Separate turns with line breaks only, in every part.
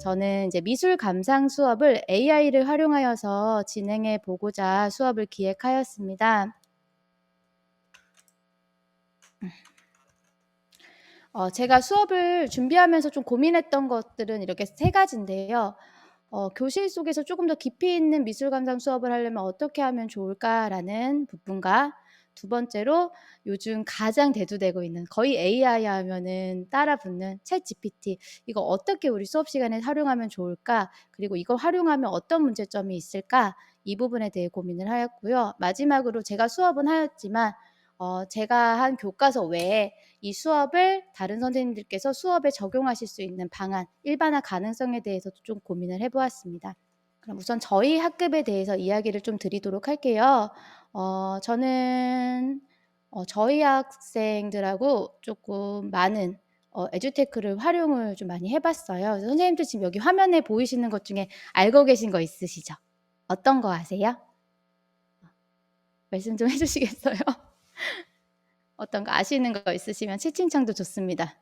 저는 이제 미술 감상 수업을 AI를 활용하여서 진행해 보고자 수업을 기획하였습니다. 제가 수업을 준비하면서 좀 고민했던 것들은 이렇게 3가지인데요. 교실 속에서 조금 더 깊이 있는 미술 감상 수업을 하려면 어떻게 하면 좋을까라는 부분과, 두 번째로 요즘 가장 대두되고 있는, 거의 AI 하면은 따라 붙는 챗GPT, 이거 어떻게 우리 수업 시간에 활용하면 좋을까, 그리고 이걸 활용하면 어떤 문제점이 있을까, 이 부분에 대해 고민을 하였고요. 마지막으로 제가 수업은 하였지만 제가 한 교과서 외에 이 수업을 다른 선생님들께서 수업에 적용하실 수 있는 방안, 일반화 가능성에 대해서도 좀 고민을 해보았습니다. 그럼 우선 저희 학급에 대해서 이야기를 좀 드리도록 할게요. 저는 저희 학생들하고 조금 많은 에듀테크를 활용을 좀 많이 해봤어요. 그래서 선생님들 지금 여기 화면에 보이시는 것 중에 알고 계신 거 있으시죠? 어떤 거 아세요? 말씀 좀 해주시겠어요? 어떤 거 아시는 거 있으시면 채팅창도 좋습니다.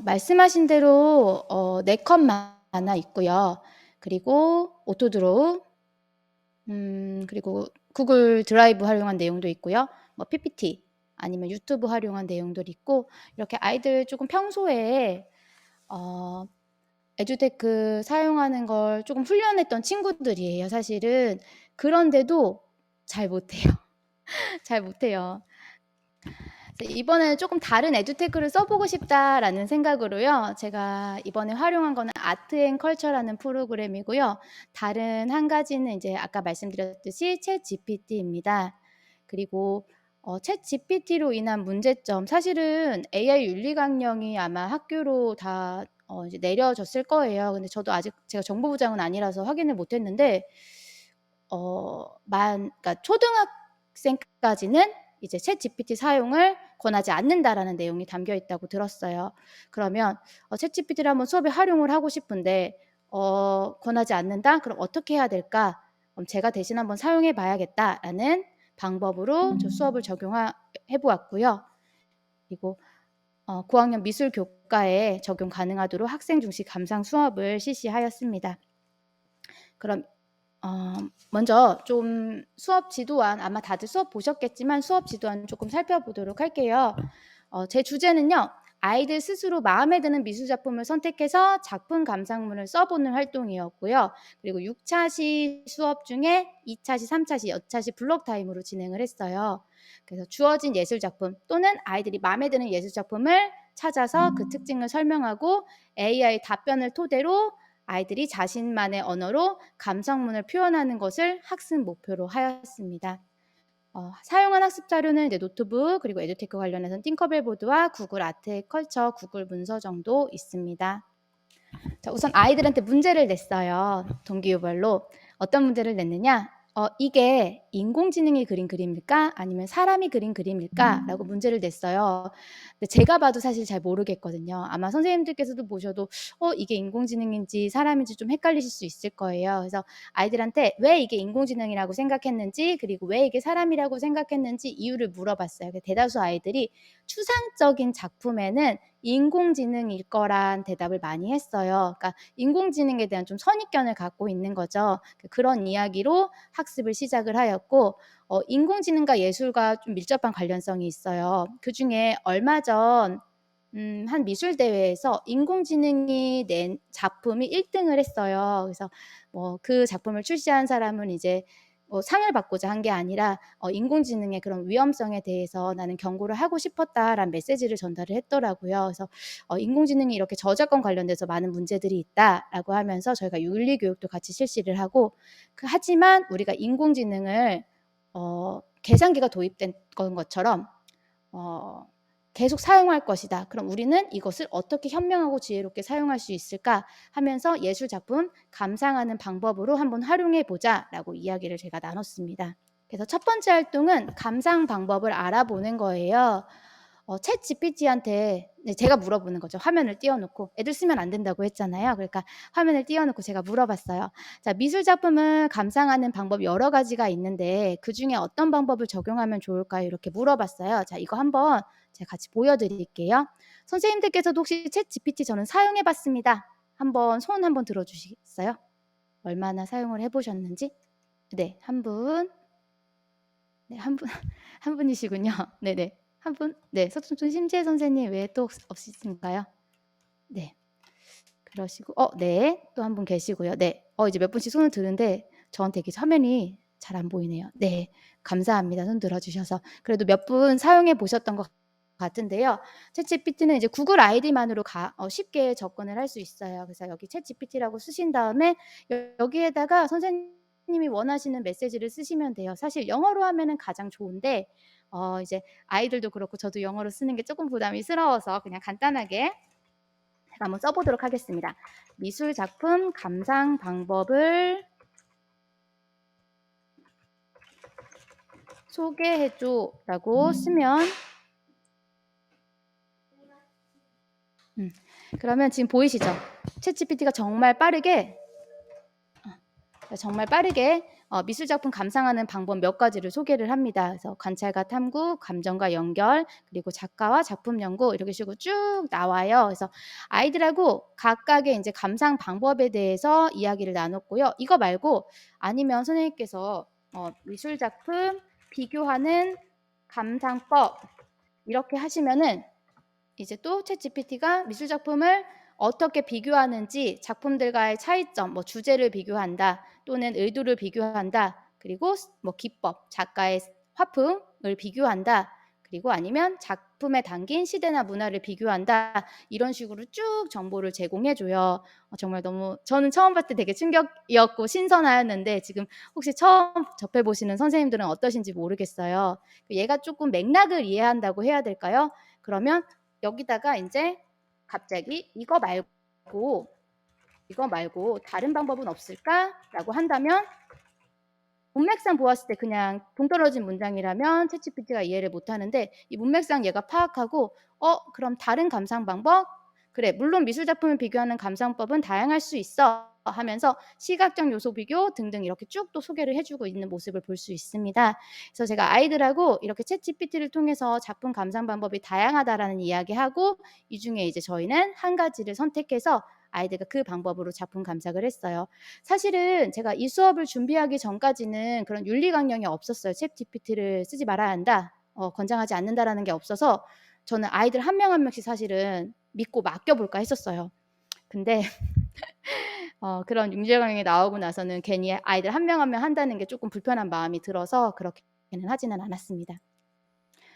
말씀하신 대로 네컷 만화 있고요. 그리고 오토드로우, 그리고 구글 드라이브 활용한 내용도 있고요. 뭐 PPT 아니면 유튜브 활용한 내용도 있고, 이렇게 아이들 조금 평소에 에듀테크 사용하는 걸 조금 훈련했던 친구들이에요, 사실은. 그런데도 잘 못해요. 잘 못해요. 이번에 조금 다른 에듀테크를 써보고 싶다라는 생각으로요. 제가 이번에 활용한 거는 아트앤컬처라는 프로그램이고요. 다른 한 가지는 이제 아까 말씀드렸듯이 챗 GPT입니다. 그리고 챗 GPT로 인한 문제점, 사실은 AI 윤리 강령이 아마 학교로 다 이제 내려졌을 거예요. 근데 저도 아직 제가 정보부장은 아니라서 확인을 못했는데 그러니까 초등학생까지는 이제 챗 GPT 사용을 권하지 않는다라는 내용이 담겨 있다고 들었어요. 그러면 챗 GPT를 한번 수업에 활용을 하고 싶은데 권하지 않는다? 그럼 어떻게 해야 될까? 그럼 제가 대신 한번 사용해 봐야겠다라는 방법으로 저 수업을 적용해 보았고요. 그리고 9학년 미술 교과에 적용 가능하도록 학생 중심 감상 수업을 실시하였습니다. 그럼 먼저 좀 수업 지도안, 아마 다들 수업 보셨겠지만 수업 지도안 조금 살펴보도록 할게요. 제 주제는요, 아이들 스스로 마음에 드는 미술 작품을 선택해서 작품 감상문을 써보는 활동이었고요. 그리고 6차시 수업 중에 2차시, 3차시, 여차시 블록 타임으로 진행을 했어요. 그래서 주어진 예술 작품 또는 아이들이 마음에 드는 예술 작품을 찾아서 그 특징을 설명하고 AI 답변을 토대로 아이들이 자신만의 언어로 감상문을 표현하는 것을 학습 목표로 하였습니다. 사용한 학습 자료는 이제 노트북, 그리고 에듀테크 관련해서는 팅커벨 보드와 구글 아트앤컬처, 구글 문서 정도 있습니다. 자, 우선 아이들한테 문제를 냈어요. 동기유발로. 어떤 문제를 냈느냐? 이게 인공지능이 그린 그림일까? 아니면 사람이 그린 그림일까? 라고 문제를 냈어요. 근데 제가 봐도 사실 잘 모르겠거든요. 아마 선생님들께서도 보셔도 이게 인공지능인지 사람인지 좀 헷갈리실 수 있을 거예요. 그래서 아이들한테 왜 이게 인공지능이라고 생각했는지, 그리고 왜 이게 사람이라고 생각했는지 이유를 물어봤어요. 대다수 아이들이 추상적인 작품에는 인공지능일 거란 대답을 많이 했어요. 그러니까 인공지능에 대한 좀 선입견을 갖고 있는 거죠. 그런 이야기로 학습을 시작을 하였고, 인공지능과 예술과 좀 밀접한 관련성이 있어요. 그중에 얼마 전 한 미술 대회에서 인공지능이 낸 작품이 1등을 했어요. 그래서 그 작품을 출시한 사람은 이제 상을 받고자 한 게 아니라 인공지능의 그런 위험성에 대해서 나는 경고를 하고 싶었다라는 메시지를 전달을 했더라고요. 그래서 인공지능이 이렇게 저작권 관련돼서 많은 문제들이 있다라고 하면서 저희가 윤리 교육도 같이 실시를 하고, 하지만 우리가 인공지능을 계산기가 도입된 것처럼 계속 사용할 것이다. 그럼 우리는 이것을 어떻게 현명하고 지혜롭게 사용할 수 있을까 하면서 예술 작품 감상하는 방법으로 한번 활용해 보자라고 이야기를 제가 나눴습니다. 그래서 첫 번째 활동은 감상 방법을 알아보는 거예요. 챗 GPT한테 제가 물어보는 거죠. 화면을 띄워놓고, 애들 쓰면 안 된다고 했잖아요. 그러니까 화면을 띄워놓고 제가 물어봤어요. 자, 미술 작품을 감상하는 방법 여러 가지가 있는데 그중에 어떤 방법을 적용하면 좋을까요? 이렇게 물어봤어요. 자, 이거 한번 제가 같이 보여드릴게요. 선생님들께서도 혹시 챗 GPT 저는 사용해봤습니다 한번 손 한번 들어 주시겠어요? 얼마나 사용을 해 보셨는지? 네. 한 분. 네. 한 분 한 분이시군요. 네네. 한 분. 네. 서촌촌 심지혜 선생님 외에 또 없으신가요? 네. 그러시고 네. 또 한 분 계시고요. 네. 이제 몇 분씩 손을 드는데 저한테 이게 화면이 잘 안 보이네요. 네. 감사합니다. 손 들어 주셔서. 그래도 몇 분 사용해 보셨던 것 같은데요. 챗GPT는 이제 구글 아이디만으로 쉽게 접근을 할 수 있어요. 그래서 여기 챗GPT라고 쓰신 다음에 여기에다가 선생님이 원하시는 메시지를 쓰시면 돼요. 사실 영어로 하면은 가장 좋은데 이제 아이들도 그렇고 저도 영어로 쓰는 게 조금 부담스러워서 그냥 간단하게 제가 한번 써 보도록 하겠습니다. 미술 작품 감상 방법을 소개해 줘라고 쓰면 그러면 지금 보이시죠? 챗GPT가 정말 빠르게 미술 작품 감상하는 방법 몇 가지를 소개를 합니다. 그래서 관찰과 탐구, 감정과 연결, 그리고 작가와 작품 연구 이렇게 식으로 쭉 나와요. 그래서 아이들하고 각각의 이제 감상 방법에 대해서 이야기를 나눴고요. 이거 말고 아니면 선생님께서 미술 작품 비교하는 감상법 이렇게 하시면은 이제 또 챗GPT가 미술 작품을 어떻게 비교하는지 작품들과의 차이점, 뭐 주제를 비교한다, 또는 의도를 비교한다, 그리고 뭐 기법, 작가의 화풍을 비교한다, 그리고 아니면 작품에 담긴 시대나 문화를 비교한다, 이런 식으로 쭉 정보를 제공해줘요. 정말 너무 저는 처음 봤을 때 되게 충격이었고 신선하였는데 지금 혹시 처음 접해보시는 선생님들은 어떠신지 모르겠어요. 얘가 조금 맥락을 이해한다고 해야 될까요? 그러면 여기다가 이제 갑자기 이거 말고 다른 방법은 없을까라고 한다면 문맥상 보았을 때 그냥 동떨어진 문장이라면 챗GPT가 이해를 못하는데 이 문맥상 얘가 파악하고 그럼 다른 감상 방법? 그래, 물론 미술 작품을 비교하는 감상법은 다양할 수 있어 하면서 시각적 요소 비교 등등 이렇게 쭉 또 소개를 해주고 있는 모습을 볼 수 있습니다. 그래서 제가 아이들하고 이렇게 챗GPT를 통해서 작품 감상 방법이 다양하다라는 이야기하고 이 중에 이제 저희는 한 가지를 선택해서 아이들과 그 방법으로 작품 감상을 했어요. 사실은 제가 이 수업을 준비하기 전까지는 그런 윤리 강령이 없었어요. 챗GPT를 쓰지 말아야 한다, 권장하지 않는다라는 게 없어서 저는 아이들 한 명 한 명씩 사실은 믿고 맡겨볼까 했었어요. 근데 그런 윤리 강령이 나오고 나서는 괜히 아이들 한 명 한 명 한다는 게 조금 불편한 마음이 들어서 그렇게는 하지는 않았습니다.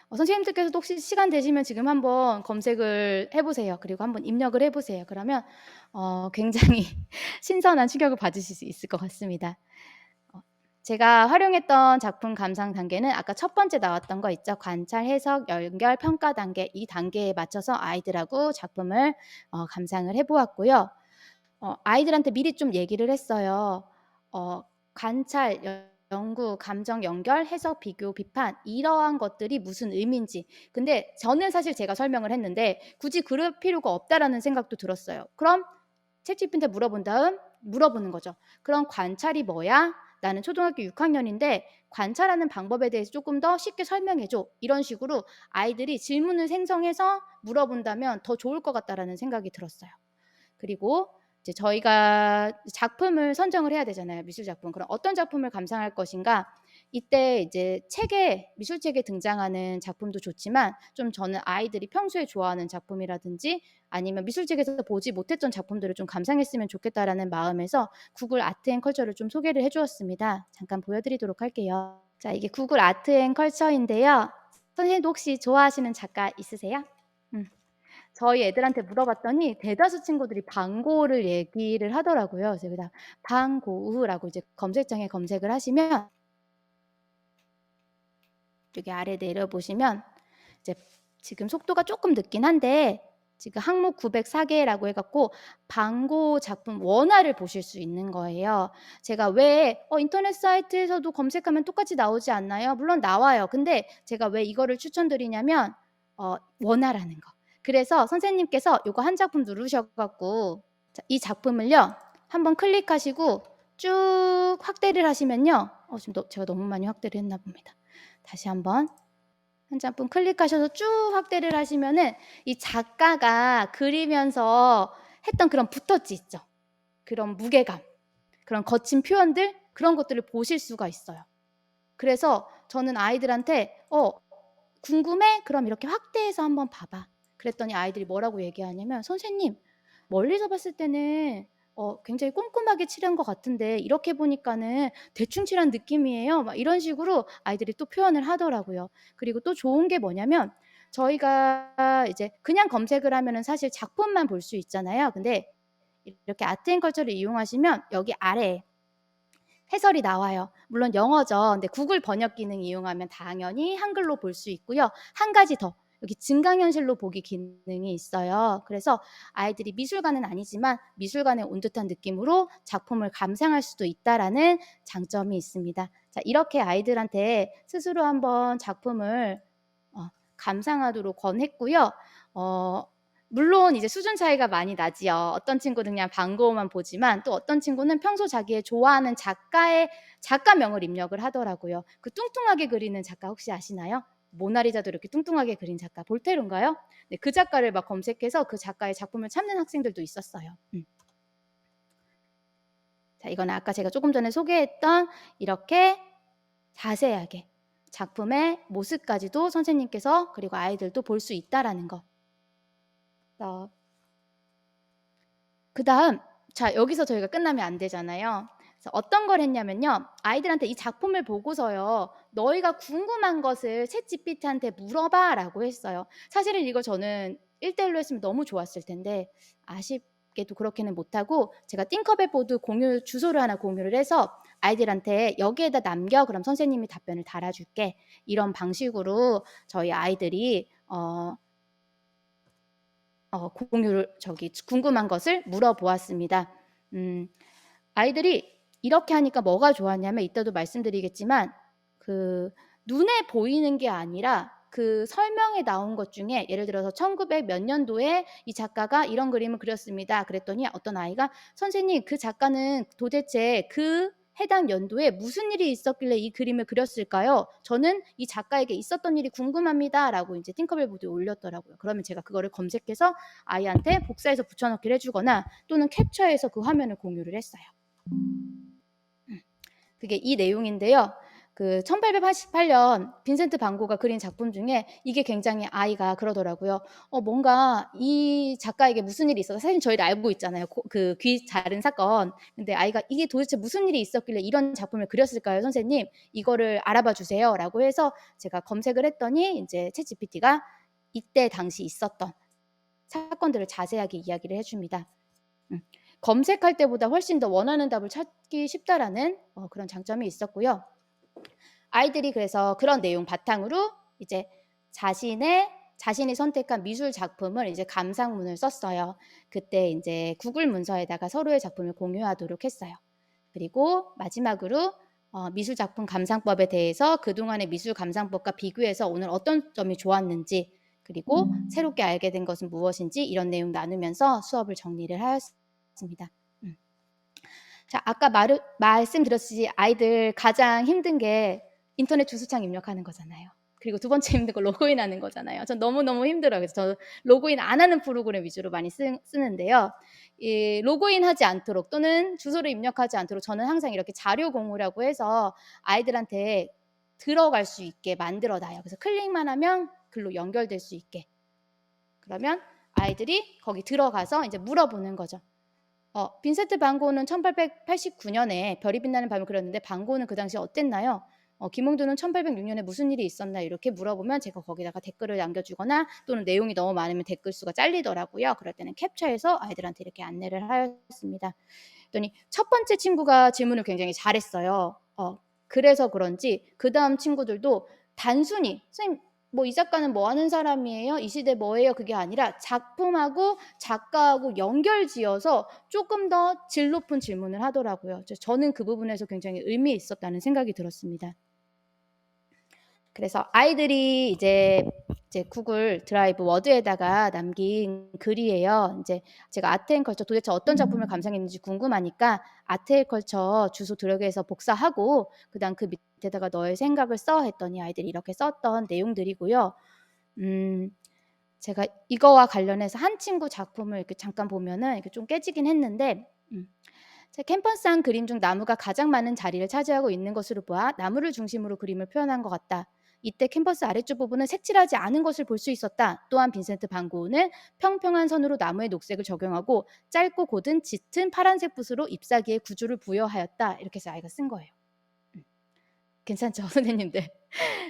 선생님들께서도 혹시 시간 되시면 지금 한번 검색을 해보세요. 그리고 한번 입력을 해보세요. 그러면 굉장히 신선한 충격을 받으실 수 있을 것 같습니다. 제가 활용했던 작품 감상 단계는 아까 첫 번째 나왔던 거 있죠. 관찰, 해석, 연결, 평가 단계. 이 단계에 맞춰서 아이들하고 작품을 감상을 해보았고요. 아이들한테 미리 좀 얘기를 했어요. 관찰, 연구, 감정 연결, 해석, 비교, 비판 이러한 것들이 무슨 의미인지. 근데 저는 사실 제가 설명을 했는데 굳이 그럴 필요가 없다라는 생각도 들었어요. 그럼 챗GPT한테 물어보는 거죠. 그럼 관찰이 뭐야? 나는 초등학교 6학년인데 관찰하는 방법에 대해서 조금 더 쉽게 설명해줘. 이런 식으로 아이들이 질문을 생성해서 물어본다면 더 좋을 것 같다라는 생각이 들었어요. 그리고 이제 저희가 작품을 선정을 해야 되잖아요. 미술 작품. 그럼 어떤 작품을 감상할 것인가? 이때 이제 미술책에 등장하는 작품도 좋지만 좀 저는 아이들이 평소에 좋아하는 작품이라든지 아니면 미술책에서 보지 못했던 작품들을 좀 감상했으면 좋겠다라는 마음에서 구글 아트 앤 컬처를 좀 소개를 해주었습니다. 잠깐 보여드리도록 할게요. 자, 이게 구글 아트 앤 컬처인데요. 선생님도 혹시 좋아하시는 작가 있으세요? 저희 애들한테 물어봤더니 대다수 친구들이 방고를 얘기를 하더라고요. 그래서 여기다 방고우라고 이제 검색창에 검색을 하시면 여기 아래 내려보시면 이제 지금 속도가 조금 늦긴 한데 지금 항목 904개라고 해갖고 방고 작품 원화를 보실 수 있는 거예요. 제가 왜 인터넷 사이트에서도 검색하면 똑같이 나오지 않나요? 물론 나와요. 근데 제가 왜 이거를 추천드리냐면 원화라는 거. 그래서 선생님께서 이거 한 작품 누르셔갖고 이 작품을요 한번 클릭하시고 쭉 확대를 하시면요. 지금 제가 너무 많이 확대를 했나 봅니다. 다시 한번 한 작품 클릭하셔서 쭉 확대를 하시면은 이 작가가 그리면서 했던 그런 붓터치 있죠. 그런 무게감, 그런 거친 표현들, 그런 것들을 보실 수가 있어요. 그래서 저는 아이들한테 궁금해? 그럼 이렇게 확대해서 한번 봐봐. 그랬더니 아이들이 뭐라고 얘기하냐면 선생님, 멀리서 봤을 때는 굉장히 꼼꼼하게 칠한 것 같은데 이렇게 보니까는 대충 칠한 느낌이에요. 막 이런 식으로 아이들이 또 표현을 하더라고요. 그리고 또 좋은 게 뭐냐면 저희가 이제 그냥 검색을 하면은 사실 작품만 볼 수 있잖아요. 근데 이렇게 아트앤컬처를 이용하시면 여기 아래에 해설이 나와요. 물론 영어죠. 근데 구글 번역 기능 이용하면 당연히 한글로 볼 수 있고요. 한 가지 더 여기 증강현실로 보기 기능이 있어요. 그래서 아이들이 미술관은 아니지만 미술관에 온 듯한 느낌으로 작품을 감상할 수도 있다라는 장점이 있습니다. 자, 이렇게 아이들한테 스스로 한번 작품을 감상하도록 권했고요. 물론 이제 수준 차이가 많이 나지요. 어떤 친구는 그냥 방고만 보지만 또 어떤 친구는 평소 자기의 좋아하는 작가명을 입력을 하더라고요. 그 뚱뚱하게 그리는 작가 혹시 아시나요? 모나리자도 이렇게 뚱뚱하게 그린 작가 볼테르인가요? 네, 그 작가를 막 검색해서 그 작가의 작품을 찾는 학생들도 있었어요. 자, 이건 아까 제가 조금 전에 소개했던 이렇게 자세하게 작품의 모습까지도 선생님께서 그리고 아이들도 볼 수 있다라는 거. 그 다음, 자, 여기서 저희가 끝나면 안 되잖아요. 그래서 어떤 걸 했냐면요. 아이들한테 이 작품을 보고서요. 너희가 궁금한 것을 챗GPT한테 물어봐 라고 했어요. 사실은 이거 저는 1대1로 했으면 너무 좋았을 텐데 아쉽게도 그렇게는 못하고 제가 띵커벨 보드 공유 주소를 하나 공유를 해서 아이들한테 여기에다 남겨 그럼 선생님이 답변을 달아줄게. 이런 방식으로 저희 아이들이 공유를 궁금한 것을 물어보았습니다. 아이들이 이렇게 하니까 뭐가 좋았냐면 이따도 말씀드리겠지만 그 눈에 보이는 게 아니라 그 설명에 나온 것 중에 예를 들어서 1900 몇 년도에 이 작가가 이런 그림을 그렸습니다. 그랬더니 어떤 아이가 선생님 그 작가는 도대체 그 해당 연도에 무슨 일이 있었길래 이 그림을 그렸을까요? 저는 이 작가에게 있었던 일이 궁금합니다. 라고 이제 팅커벨 보드에 올렸더라고요. 그러면 제가 그거를 검색해서 아이한테 복사해서 붙여넣기를 해주거나 또는 캡처해서 그 화면을 공유를 했어요. 그게 이 내용인데요. 그 1888년 빈센트 반 고가 그린 작품 중에 이게 굉장히 아이가 그러더라고요. 뭔가 이 작가에게 무슨 일이 있어서 사실 저희를 알고 있잖아요. 그 귀 자른 사건. 근데 아이가 이게 도대체 무슨 일이 있었길래 이런 작품을 그렸을까요, 선생님? 이거를 알아봐 주세요라고 해서 제가 검색을 했더니 이제 챗GPT가 이때 당시 있었던 사건들을 자세하게 이야기를 해줍니다. 검색할 때보다 훨씬 더 원하는 답을 찾기 쉽다라는 그런 장점이 있었고요. 아이들이 그래서 그런 내용 바탕으로 이제 자신이 선택한 미술 작품을 이제 감상문을 썼어요. 그때 이제 구글 문서에다가 서로의 작품을 공유하도록 했어요. 그리고 마지막으로 미술 작품 감상법에 대해서 그동안의 미술 감상법과 비교해서 오늘 어떤 점이 좋았는지 그리고 새롭게 알게 된 것은 무엇인지 이런 내용 나누면서 수업을 정리를 하였습니다. 자, 아까 말씀드렸듯이 아이들 가장 힘든 게 인터넷 주소창 입력하는 거잖아요. 그리고 두 번째 힘든 거 로그인하는 거잖아요. 전 너무너무 힘들어요. 그래서 저 로그인 안 하는 프로그램 위주로 많이 쓰는데요. 이 로그인하지 않도록 또는 주소를 입력하지 않도록 저는 항상 이렇게 자료 공유라고 해서 아이들한테 들어갈 수 있게 만들어놔요. 그래서 클릭만 하면 글로 연결될 수 있게. 그러면 아이들이 거기 들어가서 이제 물어보는 거죠. 빈센트 반 고는 1889년에 별이 빛나는 밤을 그렸는데 반 고는 그 당시 어땠나요? 김홍두는 1806년에 무슨 일이 있었나 이렇게 물어보면 제가 거기다가 댓글을 남겨주거나 또는 내용이 너무 많으면 댓글 수가 잘리더라고요. 그럴 때는 캡처해서 아이들한테 이렇게 안내를 하였습니다. 그랬더니 첫 번째 친구가 질문을 굉장히 잘했어요. 그래서 그런지 그 다음 친구들도 단순히 선생님 뭐 이 작가는 뭐 하는 사람이에요? 이 시대 뭐예요? 그게 아니라 작품하고 작가하고 연결지어서 조금 더 질 높은 질문을 하더라고요. 저는 그 부분에서 굉장히 의미 있었다는 생각이 들었습니다. 그래서 아이들이 이제 구글 드라이브 워드에다가 남긴 글이에요. 이제 제가 아트앤컬처 도대체 어떤 작품을 감상했는지 궁금하니까 아트앤컬처 주소 들어가서 복사하고 그다음 그 밑에다가 너의 생각을 써 했더니 아이들이 이렇게 썼던 내용들이고요. 제가 이거와 관련해서 한 친구 작품을 이렇게 잠깐 보면은 이렇게 좀 깨지긴 했는데 자, 캠퍼스한 그림 중 나무가 가장 많은 자리를 차지하고 있는 것으로 보아 나무를 중심으로 그림을 표현한 것 같다. 이때 캠퍼스 아래쪽 부분은 색칠하지 않은 것을 볼 수 있었다. 또한 빈센트 반 고흐는 평평한 선으로 나무의 녹색을 적용하고 짧고 곧은 짙은 파란색 붓으로 잎사귀에 구조를 부여하였다. 이렇게 해서 아이가 쓴 거예요. 괜찮죠, 선생님들?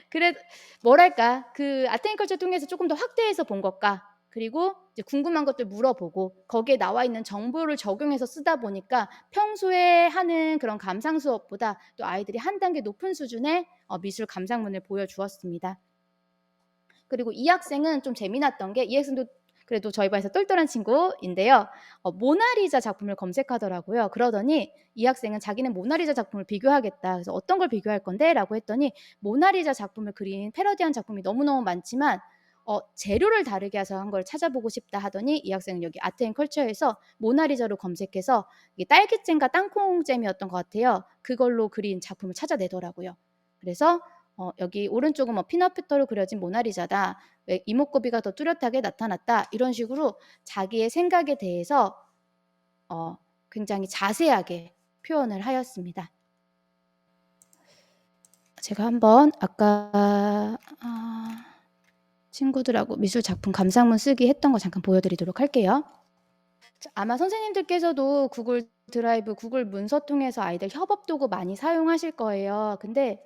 그래 뭐랄까 그 아트앤컬처 통해서 조금 더 확대해서 본 것과 그리고 이제 궁금한 것들 물어보고 거기에 나와 있는 정보를 적용해서 쓰다 보니까 평소에 하는 그런 감상 수업보다 또 아이들이 한 단계 높은 수준의 미술 감상문을 보여주었습니다. 그리고 이 학생은 좀 재미났던 게 이 학생도 그래도 저희 반에서 똘똘한 친구인데요. 모나리자 작품을 검색하더라고요. 그러더니 이 학생은 자기는 모나리자 작품을 비교하겠다. 그래서 어떤 걸 비교할 건데? 라고 했더니 모나리자 작품을 그린 패러디한 작품이 너무너무 많지만 재료를 다르게 해서 한 걸 찾아보고 싶다 하더니 이 학생은 여기 아트앤컬처에서 모나리자로 검색해서 이게 딸기잼과 땅콩잼이었던 것 같아요. 그걸로 그린 작품을 찾아내더라고요. 그래서 여기 오른쪽은 뭐 피넛버터로 그려진 모나리자다. 왜 이목구비가 더 뚜렷하게 나타났다. 이런 식으로 자기의 생각에 대해서 굉장히 자세하게 표현을 하였습니다. 제가 한번 아까 친구들하고 미술 작품 감상문 쓰기 했던 거 잠깐 보여드리도록 할게요. 아마 선생님들께서도 구글 드라이브, 구글 문서 통해서 아이들 협업 도구 많이 사용하실 거예요. 근데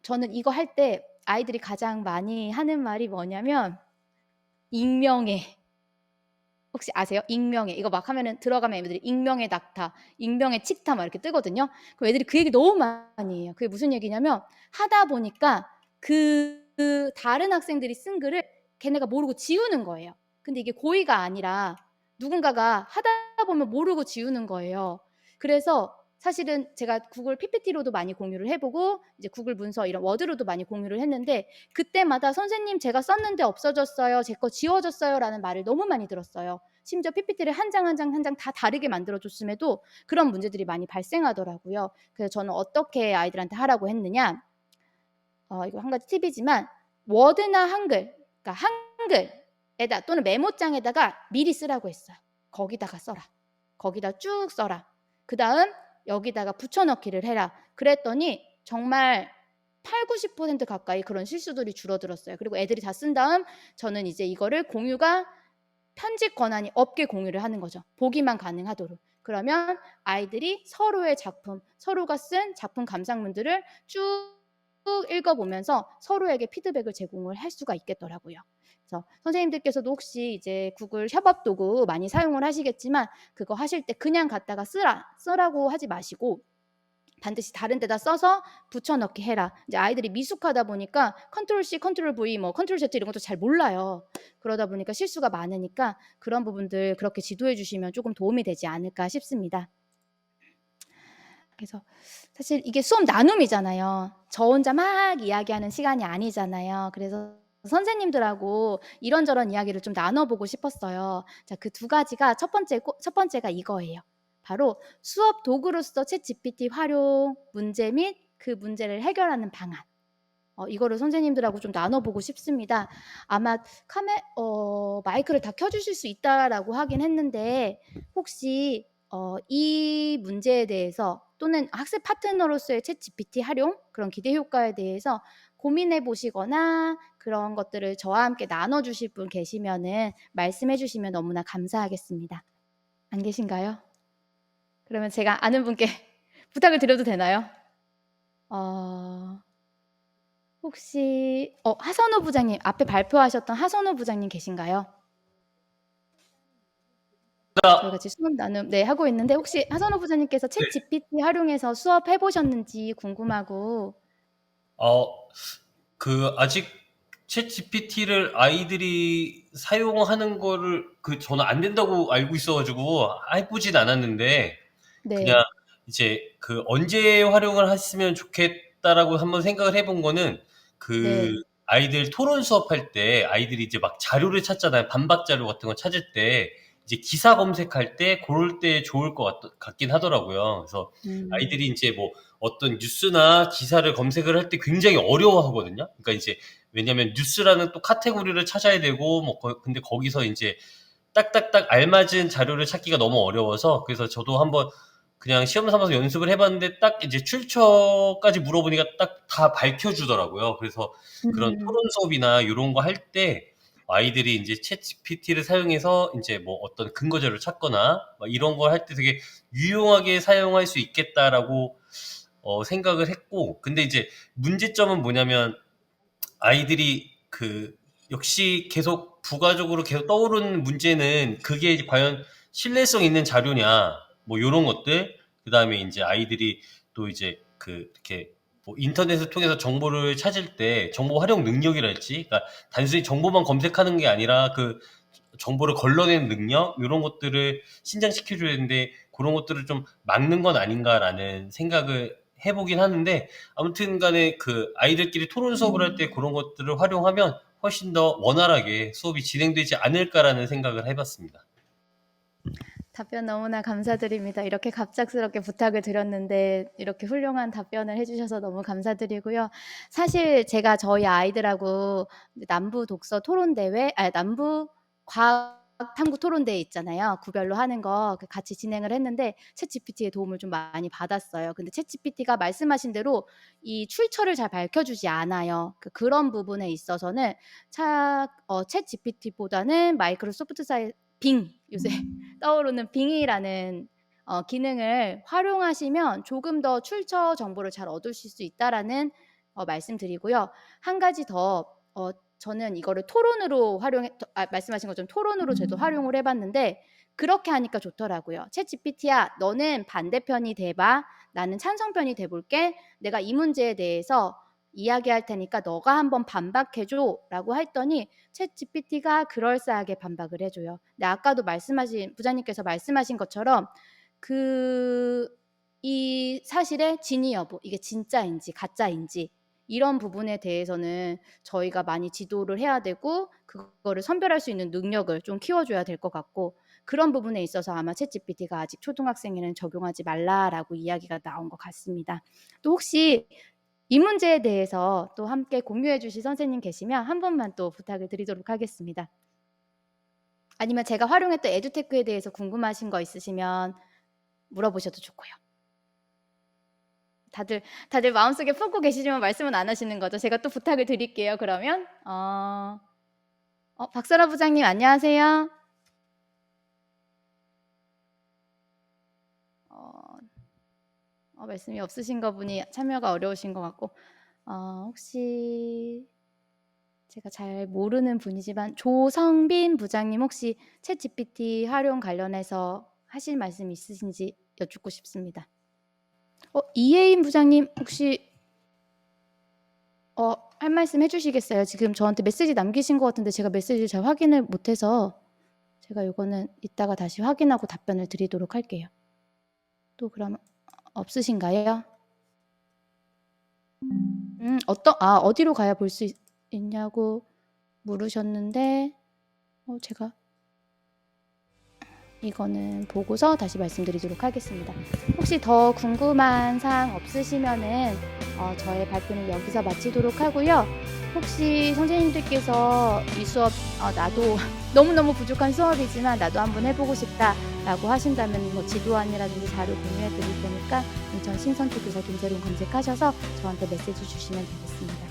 저는 이거 할 때 아이들이 가장 많이 하는 말이 뭐냐면 익명의 혹시 아세요? 익명의 이거 막 하면은 들어가면 애들이 익명의 낙타, 익명의 칙타 막 이렇게 뜨거든요. 그럼 애들이 그 얘기 너무 많이 해요. 그게 무슨 얘기냐면 하다 보니까 그 다른 학생들이 쓴 글을 걔네가 모르고 지우는 거예요. 근데 이게 고의가 아니라 누군가가 하다 보면 모르고 지우는 거예요. 그래서 사실은 제가 구글 PPT로도 많이 공유를 해보고 이제 구글 문서 이런 워드로도 많이 공유를 했는데 그때마다 선생님 제가 썼는데 없어졌어요. 제 거 지워졌어요. 라는 말을 너무 많이 들었어요. 심지어 PPT를 한 장 한 장 한 장 다 다르게 만들어줬음에도 그런 문제들이 많이 발생하더라고요. 그래서 저는 어떻게 아이들한테 하라고 했느냐. 이거 한 가지 팁이지만 워드나 한글, 그러니까 한글에다 또는 메모장에다가 미리 쓰라고 했어요. 거기다가 써라. 거기다 쭉 써라. 그 다음 여기다가 붙여넣기를 해라. 그랬더니 정말 80~90% 가까이 그런 실수들이 줄어들었어요. 그리고 애들이 다 쓴 다음 저는 이제 이거를 공유가 편집 권한이 없게 공유를 하는 거죠. 보기만 가능하도록. 그러면 아이들이 서로의 작품, 서로가 쓴 작품 감상문들을 쭉 읽어보면서 서로에게 피드백을 제공을 할 수가 있겠더라고요. 그래서 선생님들께서도 혹시 이제 구글 협업 도구 많이 사용을 하시겠지만 그거 하실 때 그냥 갖다가 쓰라고 하지 마시고 반드시 다른 데다 써서 붙여넣기 해라. 이제 아이들이 미숙하다 보니까 컨트롤 C, 컨트롤 V, 뭐 컨트롤 Z 이런 것도 잘 몰라요. 그러다 보니까 실수가 많으니까 그런 부분들 그렇게 지도해 주시면 조금 도움이 되지 않을까 싶습니다. 그래서 사실 이게 수업 나눔이잖아요. 저 혼자 막 이야기하는 시간이 아니잖아요. 그래서 선생님들하고 이런저런 이야기를 좀 나눠보고 싶었어요. 자, 그 두 가지가 첫 번째가 이거예요. 바로 수업 도구로서 챗GPT 활용 문제 및 그 문제를 해결하는 방안. 이거를 선생님들하고 좀 나눠보고 싶습니다. 아마 마이크를 다 켜주실 수 있다라고 하긴 했는데 혹시 이 문제에 대해서 또는 학습 파트너로서의 챗GPT 활용 그런 기대 효과에 대해서 고민해 보시거나 그런 것들을 저와 함께 나눠주실 분 계시면은 말씀해 주시면 너무나 감사하겠습니다. 안 계신가요? 그러면 제가 아는 분께 부탁을 드려도 되나요? 혹시 하선우 부장님 앞에 발표하셨던 하선우 부장님 계신가요? 저희가 지금 수업 나눔 하고 있는데 혹시 하선우 부장님께서 챗 GPT 활용해서 수업 해보셨는지 궁금하고.
아직 챗 GPT를 아이들이 사용하는 거를 저는 안 된다고 알고 있어가지고 해보진 않았는데 그냥
네.
이제 언제 활용을 했으면 좋겠다라고 한번 생각을 해본 거는
네.
아이들 토론 수업할 때 아이들이 이제 막 자료를 찾잖아요. 반박 자료 같은 거 찾을 때 이제 기사 검색할 때 고럴 때 좋을 것 같긴 하더라고요. 그래서 아이들이 이제 뭐 어떤 뉴스나 기사를 검색을 할 때 굉장히 어려워하거든요. 그러니까 이제 왜냐면 뉴스라는 또 카테고리를 찾아야 되고 뭐 근데 거기서 이제 딱딱딱 알맞은 자료를 찾기가 너무 어려워서 그래서 저도 한번 그냥 시험 삼아서 연습을 해봤는데 딱 이제 출처까지 물어보니까 딱 다 밝혀주더라고요. 그래서 그런 토론 수업이나 이런 거 할 때 아이들이 이제 챗 GPT를 사용해서 이제 뭐 어떤 근거 자료를 찾거나 막 이런 걸 할 때 되게 유용하게 사용할 수 있겠다라고 생각을 했고, 근데 이제 문제점은 뭐냐면 아이들이 역시 계속 부가적으로 계속 떠오르는 문제는 그게 이제 과연 신뢰성 있는 자료냐, 뭐 요런 것들, 그 다음에 이제 아이들이 또 이제 이렇게 뭐 인터넷을 통해서 정보를 찾을 때 정보 활용 능력이랄지, 그러니까 단순히 정보만 검색하는 게 아니라 정보를 걸러내는 능력, 이런 것들을 신장시켜줘야 되는데 그런 것들을 좀 막는 건 아닌가라는 생각을 해보긴 하는데, 아무튼 간에 아이들끼리 토론 수업을 할 때 그런 것들을 활용하면 훨씬 더 원활하게 수업이 진행되지 않을까라는 생각을 해봤습니다.
답변 너무나 감사드립니다. 이렇게 갑작스럽게 부탁을 드렸는데 이렇게 훌륭한 답변을 해주셔서 너무 감사드리고요. 사실 제가 저희 아이들하고 남부 독서 토론대회, 남부 과학 탐구 토론대회 있잖아요. 구별로 하는 거 같이 진행을 했는데 챗GPT의 도움을 좀 많이 받았어요. 근데 챗GPT가 말씀하신 대로 이 출처를 잘 밝혀주지 않아요. 그런 부분에 있어서는 챗GPT보다는 마이크로소프트 빙, 요새 떠오르는 빙이라는 기능을 활용하시면 조금 더 출처 정보를 잘 얻으실 수 있다라는 말씀드리고요. 한 가지 더 저는 이거를 토론으로 말씀하신 것처럼 토론으로 저도 활용을 해봤는데 그렇게 하니까 좋더라고요. 챗GPT야, 너는 반대편이 돼봐. 나는 찬성편이 돼볼게. 내가 이 문제에 대해서 이야기할 테니까 너가 한번 반박해줘 라고 했더니 챗GPT가 그럴싸하게 반박을 해줘요. 근데 아까도 부장님께서 말씀하신 것처럼 이 사실의 진위 여부, 이게 진짜인지 가짜인지 이런 부분에 대해서는 저희가 많이 지도를 해야 되고 그거를 선별할 수 있는 능력을 좀 키워줘야 될 것 같고, 그런 부분에 있어서 아마 챗GPT가 아직 초등학생에는 적용하지 말라라고 이야기가 나온 것 같습니다. 또 혹시 이 문제에 대해서 또 함께 공유해 주실 선생님 계시면 한 번만 또 부탁을 드리도록 하겠습니다. 아니면 제가 활용했던 에듀테크에 대해서 궁금하신 거 있으시면 물어보셔도 좋고요. 다들 마음속에 품고 계시지만 말씀은 안 하시는 거죠? 제가 또 부탁을 드릴게요. 그러면 박설아 부장님 안녕하세요. 말씀이 없으신 거 보니 참여가 어려우신 것 같고, 혹시 제가 잘 모르는 분이지만 조성빈 부장님 혹시 챗GPT 활용 관련해서 하실 말씀 있으신지 여쭙고 싶습니다. 이혜인 부장님 혹시 할 말씀 해주시겠어요? 지금 저한테 메시지 남기신 것 같은데 제가 메시지를 잘 확인을 못해서 제가 이거는 이따가 다시 확인하고 답변을 드리도록 할게요. 또 그러면 없으신가요? 어디로 가야 볼 수 있냐고 물으셨는데 제가 이거는 보고서 다시 말씀드리도록 하겠습니다. 혹시 더 궁금한 사항 없으시면은 저의 발표는 여기서 마치도록 하고요. 혹시 선생님들께서 이 수업 나도 너무너무 부족한 수업이지만 나도 한번 해보고 싶다라고 하신다면 뭐 지도안이라든지 자료 공유해 드릴 테니까 인천 신선초교사 김재룡 검색하셔서 저한테 메시지 주시면 되겠습니다.